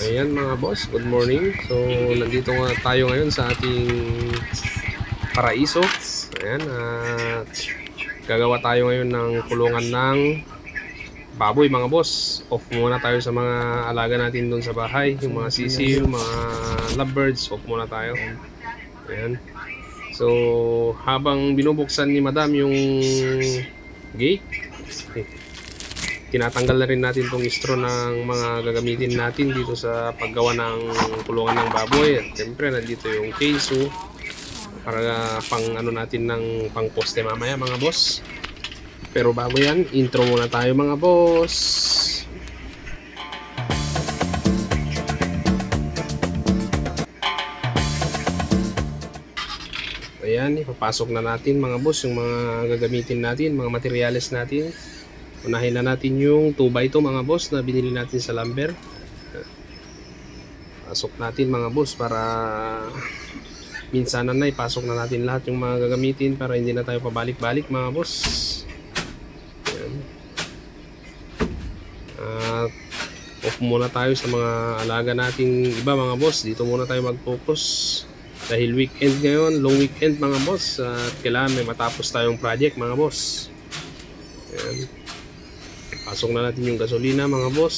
Ayan mga boss, good morning. So nandito nga tayo ngayon sa ating paraiso. Ayan, at gagawa tayo ngayon ng kulungan ng baboy mga boss. Off muna tayo sa mga alaga natin doon sa bahay, yung mga sisiw, mga lovebirds. Off muna tayo. Ayan. So habang binubuksan ni madam yung gate, tinatanggal na rin natin itong istro ng mga gagamitin natin dito sa paggawa ng kulungan ng baboy. At siyempre nandito yung chainsaw para pang ano natin ng pang poste mamaya mga boss. Pero bago yan, intro muna tayo mga boss. Ayan, ipapasok na natin mga boss yung mga gagamitin natin, mga materyales natin. Unahin na natin yung 2x2 mga boss na binili natin sa lumber. Pasok natin mga boss para minsan na ipasok na natin lahat yung mga gagamitin para hindi na tayo pabalik-balik mga boss. Ayan. At off muna tayo sa mga alaga nating iba mga boss. Dito muna tayo mag-focus dahil weekend ngayon, long weekend mga boss, at kailangan may matapos tayong project mga boss. Ayan. Pasok na natin yung gasolina mga boss.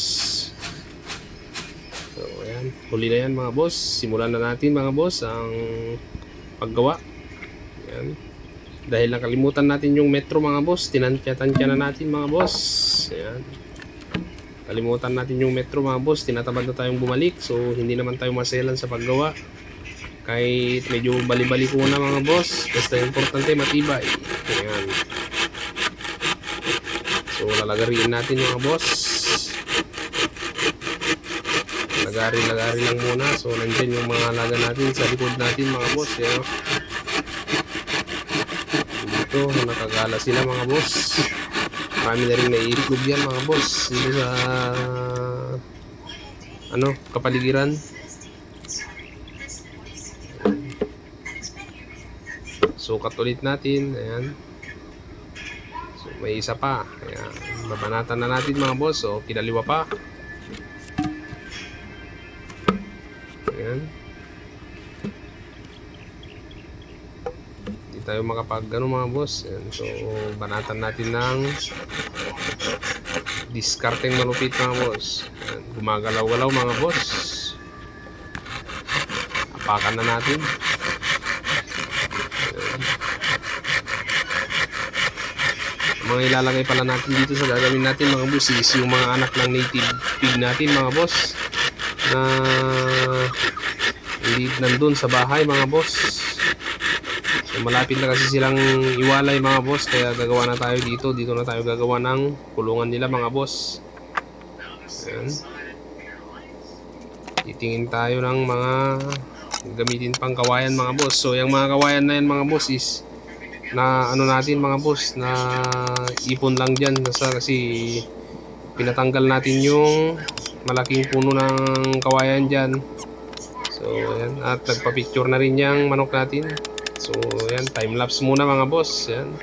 So ayan, huli na yan mga boss. Simulan na natin mga boss ang paggawa. Ayan. Dahil nakalimutan natin yung metro mga boss, tinantya-tantya na natin mga boss. Ayan. Kalimutan natin yung metro mga boss, tinatamad na tayong bumalik. So hindi naman tayo maselan sa paggawa. Kahit medyo bali-bali ko na mga boss, basta importante matibay. Ayan. So lalagarin natin mga boss. Lagari lang muna. So nandyan yung mga alaga natin sa likod natin mga boss. Yan. Dito nakagala sila mga boss. Marami na rin naiitlog yan mga boss dito sa kapaligiran. Sukat ulit natin. Ayan. May isa pa. Ayan. Babanatan na natin mga boss. So kinaliwa pa. Ayan. Hindi tayo makapag mga boss. Ayan. So banatan natin ng diskarteng malupit mga boss. Ayan. Gumagalaw-galaw mga boss. Apakan na natin. Mga ilalagay pala natin dito sa gagawin natin mga boss is yung mga anak ng native pig natin mga boss na hindi nandun sa bahay mga boss. So malapit na kasi silang iwalay mga boss, kaya gagawa na tayo dito na tayo gagawa ng kulungan nila mga boss. Ayan. Titingin tayo ng mga gamitin pang kawayan mga boss. So yung mga kawayan na yan mga boss is na natin mga boss, na ipon lang dyan kasi pinatanggal natin yung malaking puno ng kawayan dyan. So ayan, at nagpa-picture na rin yung manok natin. So ayan, time lapse muna mga boss. Ayan,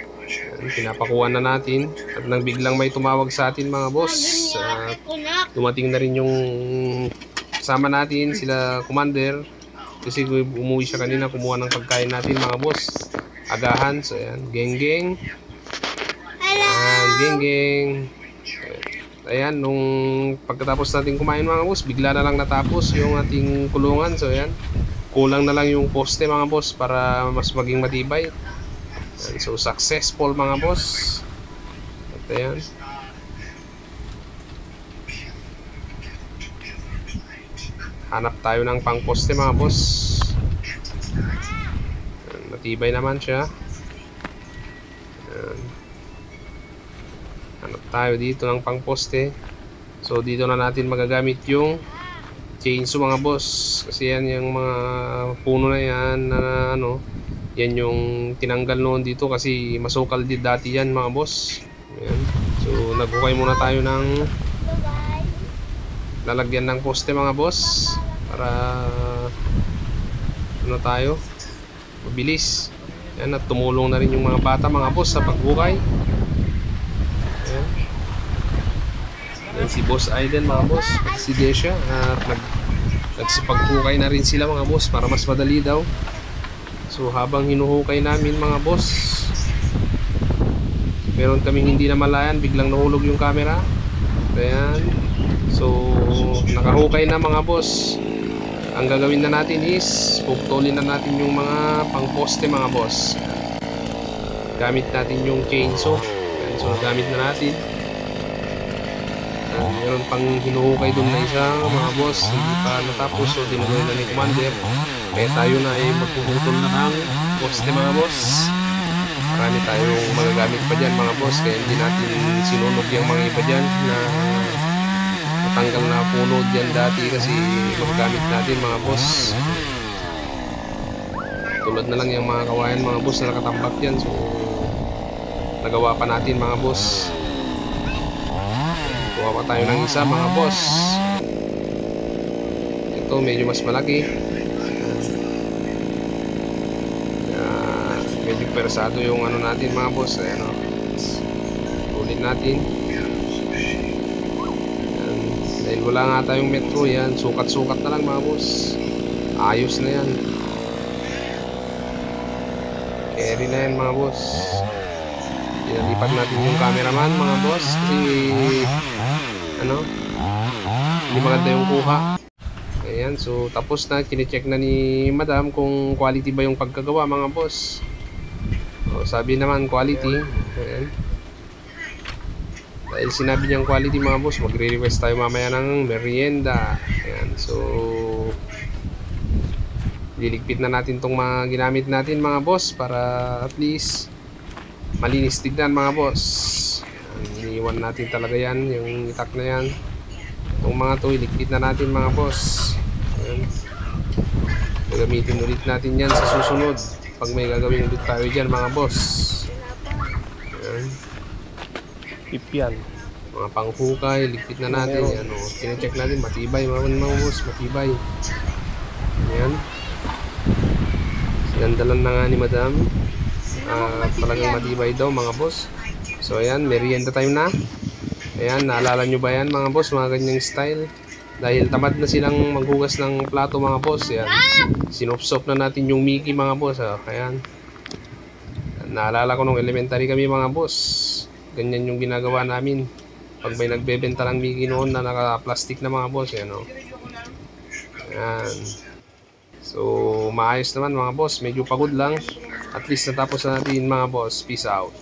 pinapakuha na natin at nang biglang may tumawag sa atin mga boss. At dumating na rin yung kasama natin, sila commander, kasi umuwi siya kanina kumuha ng pagkain natin mga boss. Agahan. So ayan, geng-geng. Ayan, geng-geng. Ayan, nung pagkatapos natin kumain mga boss, bigla na lang natapos yung ating kulungan. So ayan, kulang na lang yung poste mga boss para mas maging matibay. Ayan, so successful mga boss. At ayan, hanap tayo ng pang poste mga boss. Matibay naman siya. Ayan. Hanap tayo dito ng pang poste. So dito na natin magagamit yung chainsaw mga boss, kasi yan yung mga puno na yan na yan yung tinanggal noon dito kasi masukal din dati yan mga boss. Ayan. So naghukay muna tayo ng lalagyan ng poste mga boss para tayo mabilis. Ayan, at tumulong na rin yung mga bata mga boss sa paghukay. Ayan. Yan si Boss Aiden mga boss, si Desha, at nagsipaghukay na rin sila mga boss para mas madali daw. So habang hinuhukay namin mga boss, meron kaming hindi na malayan, biglang nahulog yung camera. Ayan. So nakahukay na mga boss. Ang gagawin na natin is puputulin na natin yung mga pangposte mga boss. Gamit natin yung chainsaw. Ayan, so gamit na natin. Meron pang hinuhukay doon na isa mga boss, hindi pa natapos, so dinagawin na ni Commander. Kaya tayo na ay magpuputol na ng poste mga boss. Marami tayong mga gamit pa dyan mga boss, kaya hindi natin sinunog yung mga iba dyan na matanggal na puno dyan dati kasi magagamit natin mga boss. Tulad na lang yung mga kawayan mga boss na nakatambak dyan, so nagawa pa natin mga boss. Kuha pa tayo ng isa mga boss. Ito medyo mas malaki. Medyo persado yung ano natin mga boss. Ayan o. Ulit natin. Ayan. Dahil wala nga tayong metro yan. Sukat-sukat na lang mga boss. Ayos na yan. Carry na yan mga boss. Pinalipat natin yung cameraman mga boss kasi hindi maganda yung kuha. Ayan, so tapos na, kine-check na ni madam kung quality ba yung pagkagawa mga boss. O, sabi naman quality. Ayan. Dahil sinabi niyang quality mga boss, magre-request tayo mamaya ng merienda. Ayan, so liligpit na natin tong mga ginamit natin mga boss para at least malinis tignan mga boss. Iniiwan natin talaga yan, yung itak na yan. Itong mga to, iligpit na natin mga boss. Ayan. Gagamitin ulit natin yan sa susunod pag may gagawin ulit tayo dyan mga boss. Ayan. Ipyan. Mga panghukay, iligpit na natin. Ayan, kine-check natin, matibay mga boss, matibay. Ayan. Sinandalan na nga ni madam. Talagang matibay daw mga boss. So ayan, merienda time na. Ayan, naalala nyo ba yan mga boss, mga ganyang style? Dahil tamad na silang maghugas ng plato mga boss. Ayan, sinopsop na natin yung Mickey mga boss. Ayan, naalala ko nung elementary kami mga boss, ganyan yung ginagawa namin pag may nagbebenta ng Mickey noon na naka-plastic na mga boss. Ayan, ayan. So maayos naman mga boss, medyo pagod lang. At least natapos na natin mga boss. Peace out.